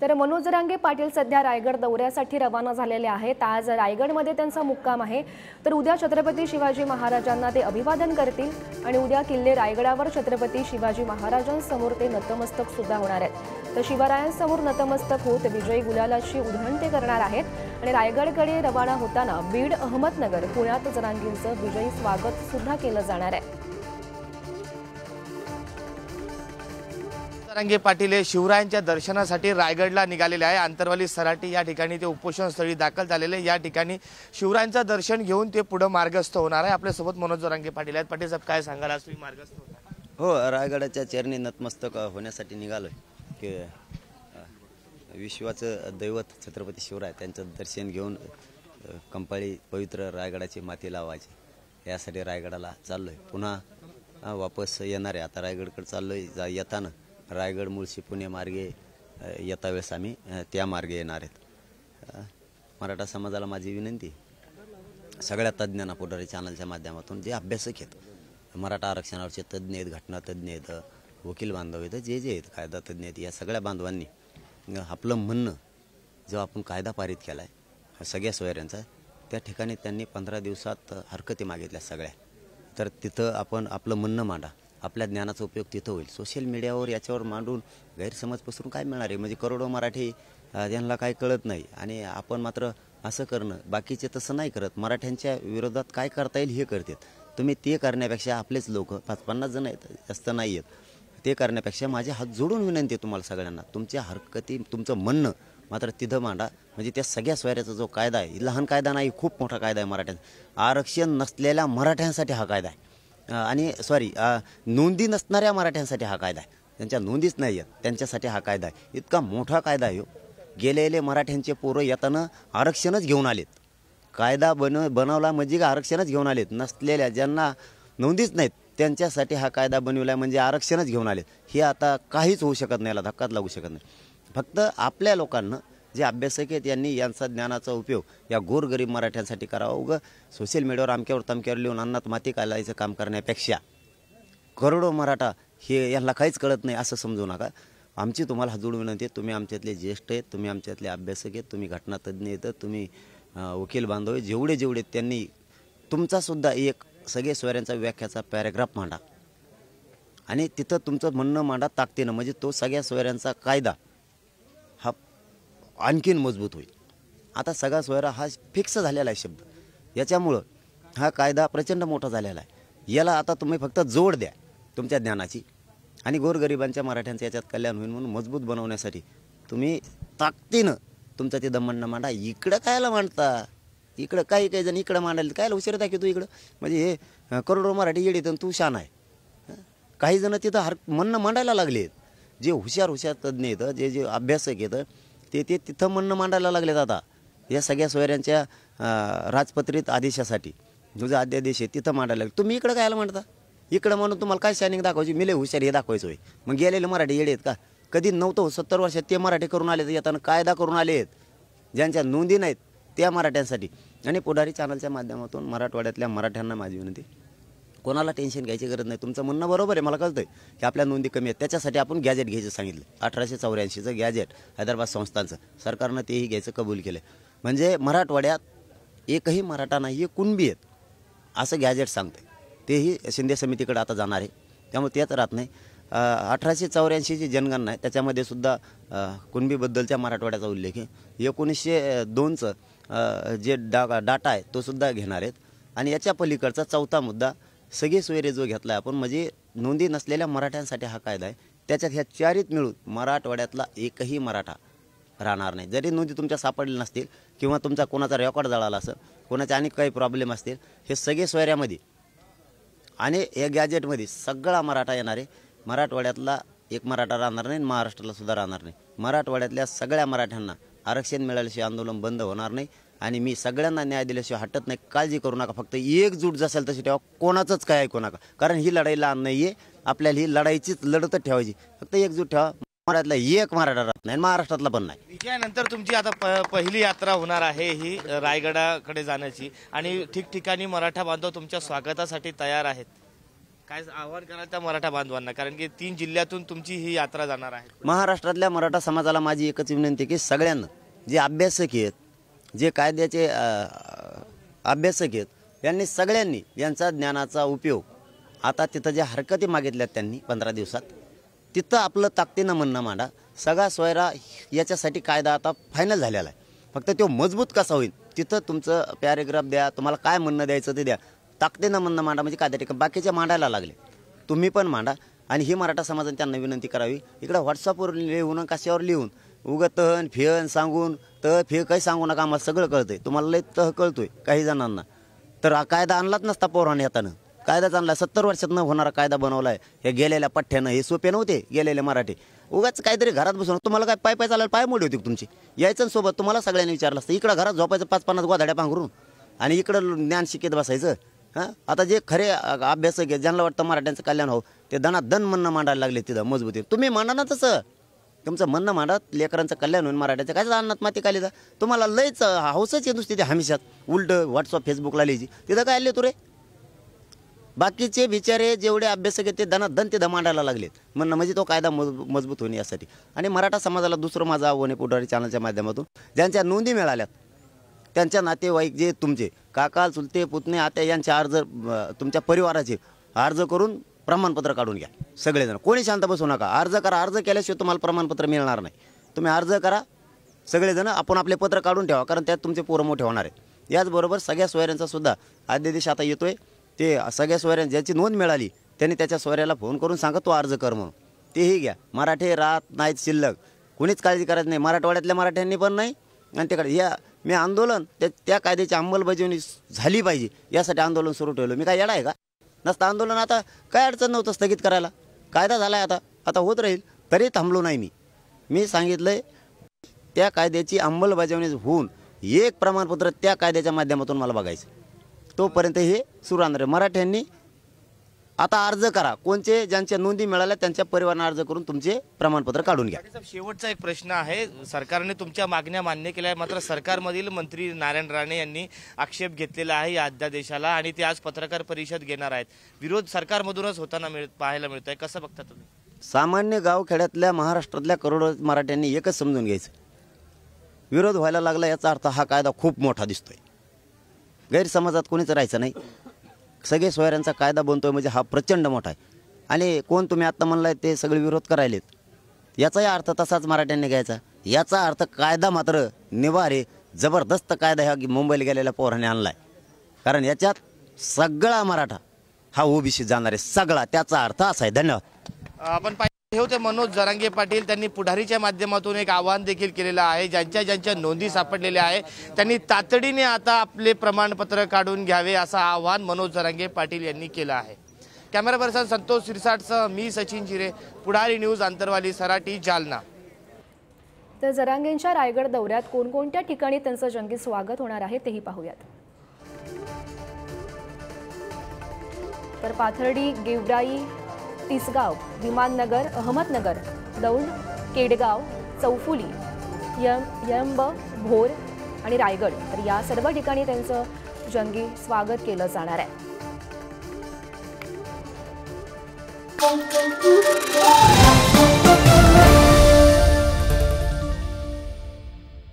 तर मनोज जरांगे पाटील सध्या रायगड दौऱ्यासाठी रवाना झालेले आहेत। आज रायगडमध्ये त्यांचा मुक्काम आहे। तर उद्या छत्रपती शिवाजी महाराजांना ते अभिवादन करतील आणि उद्या किल्ले रायगडावर छत्रपती शिवाजी महाराजांसमोर ते नतमस्तक सुद्धा होणार आहेत। तर शिवरायांसमोर नतमस्तक होत विजयी गुलालाची उधळण ते करणार आहेत आणि रायगडकडे रवाना होताना बीड, अहमदनगर, पुण्यात जरांगेंचं विजयी स्वागत सुद्धा केलं जाणार आहे। जरांगे पाटील हे शिवरायांच्या दर्शनासाठी रायगडला निघालेले आहे। आंतरवाली सराटी या ठिकाणी ते उपोषणस्थळी दाखल झालेले। या ठिकाणी शिवरायांचं दर्शन घेऊन ते पुढे मार्गस्थ होणार आहे। आपल्या सोबत मनोज जरांगे पाटील आहेत। पाटील साहेब, काय सांगाल, आज तुम्ही मार्गस्थ होता? हो, रायगडाच्या चरणी नतमस्तक होण्यासाठी निघालोय की विश्वाचं दैवत छत्रपती शिवराय त्यांचं दर्शन घेऊन कंपाळी पवित्र रायगडाची माती लावायची यासाठी रायगडाला चाललोय। पुन्हा वापस येणार आहे। आता रायगडकडे चाललोय। येताना रायगड, मुळशी, पुणे मार्गे येता वेळेस आम्ही त्या मार्गे येणार आहेत। मराठा समाजाला माझी विनंती, सगळ्या तज्ज्ञांना पुढारी चॅनलच्या माध्यमातून जे अभ्यासक आहेत, मराठा आरक्षणावरचे तज्ज्ञ आहेत, घटना तज्ज्ञ आहेत, वकील बांधव आहेत, जे जे आहेत, कायदा तज्ज्ञ आहेत, या सगळ्या बांधवांनी आपलं म्हणणं जो आपण कायदा पारित केला आहे सगळ्या सोयऱ्यांचा, त्या ठिकाणी त्यांनी 15 दिवसात हरकती मागितल्या सगळ्या। तर तिथं आपण आपलं म्हणणं मांडा, आपल्या ज्ञानाचा उपयोग तिथं होईल। सोशल मीडियावर याच्यावर मांडून गैरसमज पसरून काय मिळणार आहे? म्हणजे करोडो मराठी यांना काय कळत नाही आणि आपण मात्र असं करणं, बाकीचे तसं नाही करत, मराठ्यांच्या विरोधात काय करता येईल हे करतात। तुम्ही ते करण्यापेक्षा आपलेच लोक 50 जण आहेत, जास्त नाही आहेत, ते करण्यापेक्षा माझे हात जोडून विनंती आहे तुम्हाला सगळ्यांना, तुमच्या हरकती, तुमचं म्हणणं मात्र तिथं मांडा। म्हणजे त्या सगळ्या सोयऱ्याचा जो कायदा आहे, लहान कायदा नाही, खूप मोठा कायदा आहे मराठ्यांचा। आरक्षण नसलेल्या मराठ्यांसाठी हा कायदा आहे आणि नोंदी नसणाऱ्या मराठ्यांसाठी हा कायदा आहे। त्यांच्या नोंदीच नाही आहेत त्यांच्यासाठी हा कायदा आहे। इतका मोठा कायदा आहे। गेलेले मराठ्यांचे पोरं येताना आरक्षणच घेऊन आलेत। कायदा बनवला म्हणजे आरक्षणच घेऊन आलेत। नसलेल्या, ज्यांना नोंदीच नाहीत, त्यांच्यासाठी हा कायदा बनवला म्हणजे आरक्षणच घेऊन आलेत। हे आता काहीच होऊ शकत नाही, याला धक्काच लागू शकत नाही। फक्त आपल्या लोकांना, जे अभ्यासक आहेत, यांनी यांचा ज्ञानाचा उपयोग या गोरगरीब मराठ्यांसाठी करावा। उगं सोशल मीडियावर अमक्यावर तमक्यावर लिहून अन्नात माती घालायचं काम करण्यापेक्षा करोडो मराठा हे यांना काहीच कळत नाही असं समजू नका। आमची तुम्हाला हात जोडून विनंती आहे, तुम्ही आमच्यातले ज्येष्ठ आहेत, तुम्ही आमच्यातले अभ्यासक आहेत, तुम्ही घटनातज्ञ आहेत, तुम्ही वकील बांधव आहेत, जेवढे त्यांनी तुमचासुद्धा एक सगळे सोयऱ्यांचा व्याख्याचा पॅरेग्राफ मांडा आणि तिथं तुमचं म्हणणं मांडा ताकदीनं। म्हणजे तो सगळ्या सोयऱ्यांचा कायदा हा आणखीन मजबूत होईल। आता सगळा सोयरा हा फिक्स झालेला आहे शब्द, याच्यामुळं हा कायदा प्रचंड मोठा झालेला आहे। याला आता तुम्ही फक्त जोड द्या तुमच्या ज्ञानाची आणि गोरगरिबांच्या मराठ्यांचं याच्यात कल्याण होईल म्हणून मजबूत बनवण्यासाठी तुम्ही ताकदीनं तुमचं ते दमणं मांडा। इकडं कायला मांडता? इकडं काही जण इकडं मांडायला कायला हुशार दाखवतो इकडं? म्हणजे हे करोडो मराठी येडीत आणि तू शान आहे। काही जण तिथं म्हणणं मांडायला लागले आहेत, जे हुशार तज्ज्ञ आहेत, जे अभ्यासक आहेत, ते तिथं म्हणणं मांडायला लागलेत आता या सगळ्या सोयऱ्यांच्या राजपत्रित आदेशासाठी। जो अध्यादेश आहे तिथं मांडायला लागले, तुम्ही इकडं कायला मांडता? इकडं म्हणून तुम्हाला काय शायनिंग दाखवायची? मिले हुशार हे दाखवायचं होय? मग गेलेले मराठी येडे आहेत का? कधी नव्हतं 70 वर्षात ते मराठी करून आले, येताना कायदा करून आले आहेत ज्यांच्या नोंदी नाहीत त्या मराठ्यांसाठी। आणि पुढारी चॅनलच्या माध्यमातून मराठवाड्यातल्या मराठ्यांना माझी विनंती, कोणाला टेन्शन घ्यायची गरज नाही। तुमचं म्हणणं बरोबर आहे, मला कळतंय की आपल्या नोंदी कमी आहेत, त्याच्यासाठी आपण गॅजेट घ्यायचं सांगितलं। 1884चं गॅजेट हैदराबाद संस्थांचं, सरकारनं तेही घ्यायचं कबूल केलं। म्हणजे मराठवाड्यात एकही मराठा नाही, हे कुणबी आहेत असं गॅजेट सांगते। तेही शिंदे समितीकडे आता जाणार आहे, त्यामुळे त्यात राहत नाही। 1884ची जनगणना आहे, त्याच्यामध्ये सुद्धा कुणबीबद्दलच्या मराठवाड्याचा उल्लेख आहे। 1902चं जे डाटा आहे तो सुद्धा घेणार आहेत। आणि याच्या पलीकडचा चौथा मुद्दा, सगळे सोयरे जो घेतला आहे आपण, म्हणजे नोंदी नसलेल्या मराठ्यांसाठी हा कायदा आहे। त्याच्यात ह्या चारीत मिळून मराठवाड्यातला एकही मराठा राहणार नाही। जरी नोंदी तुमच्या सापडल्या नसतील किंवा तुमचा कोणाचा रेकॉर्ड जळाला असेल, कोणाचे अनेक काही प्रॉब्लेम असतील, हे सगळे सोयऱ्यामध्ये आणि या गॅजेटमध्ये सगळा मराठा येणार आहे। मराठवाड्यातला एक मराठा राहणार नाही, महाराष्ट्राला सुद्धा राहणार नाही। मराठवाड्यातल्या सगळ्या मराठ्यांना आरक्षण मिळाल्याशिवाय आंदोलन बंद होणार नाही आणि मी सगळ्यांना न्याय दिल्याशिवाय हटत नाही। काळजी करू नका, फक्त एकजूट जसेल तशी ठेवा, कोणाचंच काय ऐकू नका, कारण ही लढाई लहान नाही आहे। आपल्याला ही लढाईचीच लढतच ठेवायची, फक्त एकजूट ठेवा। मराठ्यातला एक मराठा राहत नाही, महाराष्ट्रातला पण नाही। विजयानंतर तुमची आता पहिली यात्रा होणार आहे ही रायगडाकडे जाण्याची आणि ठिकठिकाणी मराठा बांधव तुमच्या स्वागतासाठी तयार आहेत। काय आव्हान कराल त्या मराठा बांधवांना, कारण की 3 जिल्ह्यातून तुमची ही यात्रा जाणार आहे? महाराष्ट्रातल्या मराठा समाजाला माझी एकच विनंती की सगळ्यांना, जे अभ्यासक आहेत, जे कायद्याचे अभ्यासक आहेत, यांनी सगळ्यांनी यांचा ज्ञानाचा उपयोग, आता तिथं ज्या हरकती मागितल्यात त्यांनी 15 दिवसात, तिथं आपलं ताकदीनं म्हणणं मांडा. सगळा सोयरा याच्यासाठी कायदा आता फायनल झालेला आहे. फक्त तो मजबूत कसा होईल तिथं तुमचं पॅरेग्राफ द्या, तुम्हाला काय म्हणणं द्यायचं ते द्या, ताकदीनं म्हणणं मांडा. म्हणजे कायदा ठिकाण बाकीचे मांडायला लागले, तुम्ही पण मांडा. आणि ही मराठा समाजाने त्यांना विनंती करावी, इकडं व्हॉट्सअपवर लिहून कशावर लिहून उगं तहन फेन सांगून फे काही सांगू नका, आम्हाला सगळं कळतंय, तुम्हाला लय तह कळतोय काही जणांना. तर हा कायदा आणलाच नसता पोराने येताना, कायदाच आणला. 70 वर्षात न होणारा कायदा बनवलाय हे गेलेल्या पठ्ठ्यानं. हे सोपे नव्हते गेलेले मराठी, उगाच काहीतरी घरात बसून. तुम्हाला काय पाय पाय चालायला पाय मोडी होती तुमची, यायचं सोबत. तुम्हाला सगळ्यांनी विचारलं असतं, इकडं घरात झोपायचं 5-50 गोधाड्या पांघरून आणि इकडं ज्ञान शिकत बसायचं. हां, आता जे खरे अभ्यासक आहेत, ज्यांना वाटतं मराठ्यांचं कल्याण हो, ते दनादन म्हणणं मांडायला लागले तिथं मजबूती. तुम्ही मांडा ना तसं, तुमचं म्हणणं मांडा, लेकरांचं कल्याण होईल मराठ्याचं. काय अन्नात माती काली जा, तुम्हाला लयच हौसच आहे नुसती ते हमेशात उलट व्हॉट्सअप फेसबुकला लिहायची. तिथं काय आले तुरे बाकीचे बिचारे जेवढे अभ्यासक आहेत ते दनादन ते मांडायला लागलेत म्हणणं, म्हणजे तो कायदा मजबूत होणे यासाठी. आणि मराठा समाजाला दुसरं माझं आव्हान आहे पुढारी चॅनलच्या माध्यमातून, ज्यांच्या नोंदी मिळाल्यात त्यांच्या नातेवाईक जे तुमचे काका चुलते पुतणे आत्या यांचे अर्ज, तुमच्या परिवाराचे अर्ज करून प्रमाणपत्र काढून घ्या. सगळेजण कोणी शांत बसू नका, अर्ज करा. अर्ज केल्याशिवाय तुम्हाला प्रमाणपत्र मिळणार नाही. तुम्ही अर्ज करा सगळेजण, आपण आपले पत्र काढून ठेवा, कारण त्यात तुमचे पोरं मोठे होणार आहे. याचबरोबर सगळ्या सोयऱ्यांचा सुद्धा अध्यादेश आता येतोय. ते सगळ्या सोयऱ्यां ज्याची नोंद मिळाली त्यांनी त्याच्या सोयऱ्याला फोन करून सांगा तो अर्ज कर म्हणून. तेही घ्या. मराठे राहत नाहीत शिल्लक, कोणीच काळजी करायची नाही, मराठवाड्यातल्या मराठ्यांनी पण नाही. आणि तिकडे या मी आंदोलन त्या कायद्याची अंमलबजावणी झाली पाहिजे यासाठी आंदोलन सुरू ठेवलं. मी काय येडा आहे का? नसतं आंदोलन आता काय अडचण नव्हतं स्थगित करायला. कायदा झाला आहे आता होत राहील, तरी थांबलो नाही. मी सांगितलंय त्या कायद्याची अंमलबजावणी होऊन एक प्रमाणपत्र त्या कायद्याच्या माध्यमातून मला बघायचं. तोपर्यंत हे सुरू राहणार आहे. मराठ्यांनी आता अर्ज करा, कोणचे ज्यांच्या नोंदी मिळाल्या त्यांच्या परिवारांना अर्ज करून तुमचे प्रमाणपत्र काढून घ्या. शेवटचा एक प्रश्न आहे, सरकारने तुमच्या मागण्या मान्य केल्या आहे, मात्र सरकारमधील मंत्री नारायण राणे यांनी आक्षेप घेतलेला आहे या अध्यादेशाला आणि ते आज पत्रकार परिषद घेणार आहेत. विरोध सरकारमधूनच होताना पाहायला मिळतोय, कसं बघता तुम्ही? सामान्य गावखेड्यातल्या महाराष्ट्रातल्या करोडो मराठ्यांनी एकच समजून घ्यायचं, विरोध व्हायला लागला याचा अर्थ हा कायदा खूप मोठा दिसतोय. गैरसमजात कोणीच राहायचं नाही. सगळे सोयऱ्यांचा कायदा बनतोय म्हणजे हा प्रचंड मोठा आहे. आणि कोण तुम्ही आत्ता म्हणलाय ते सगळे विरोध करायलेत, याचाही अर्थ तसाच मराठ्यांनी घ्यायचा. याचा अर्थ कायदा मात्र निवारे जबरदस्त कायदा ह्या मुंबईला गेलेल्या पोराने आणलाय, कारण याच्यात सगळा मराठा हा ओबीसी जाणार आहे, सगळा. त्याचा अर्थ असा आहे. धन्यवाद. आपण हे होते मनोज जरांगे पाटील. त्यांनी पुढारीच्या माध्यमातून एक आवाहन देखील केलेलं आहे, ज्यांच्या नोंदी सापडलेल्या आहे त्यांनी तातडीने आता आपले प्रमाणपत्र काढून घ्यावे असं आवाहन मनोज जरांगे पाटील यांनी केलं आहे. कॅमेरा पर्सन संतोष सिरसाटसह मी सचिन जिरे, पुढारी न्यूज, आंतरवाली, सराटी, जालना. तर जरांगेंच्या रायगड दौऱ्यात कोणकोणत्या ठिकाणी त्यांचं जंगी स्वागत होणार आहे तेही पाहूयात. तर पाथर्डी, गेवराई, तिसगाव, विमाननगर, अहमदनगर, दौंड, केडगाव, चौफुली, यंब, भोर आणि रायगड, तर या सर्व ठिकाणी त्यांचं जंगी स्वागत केलं जाणार आहे.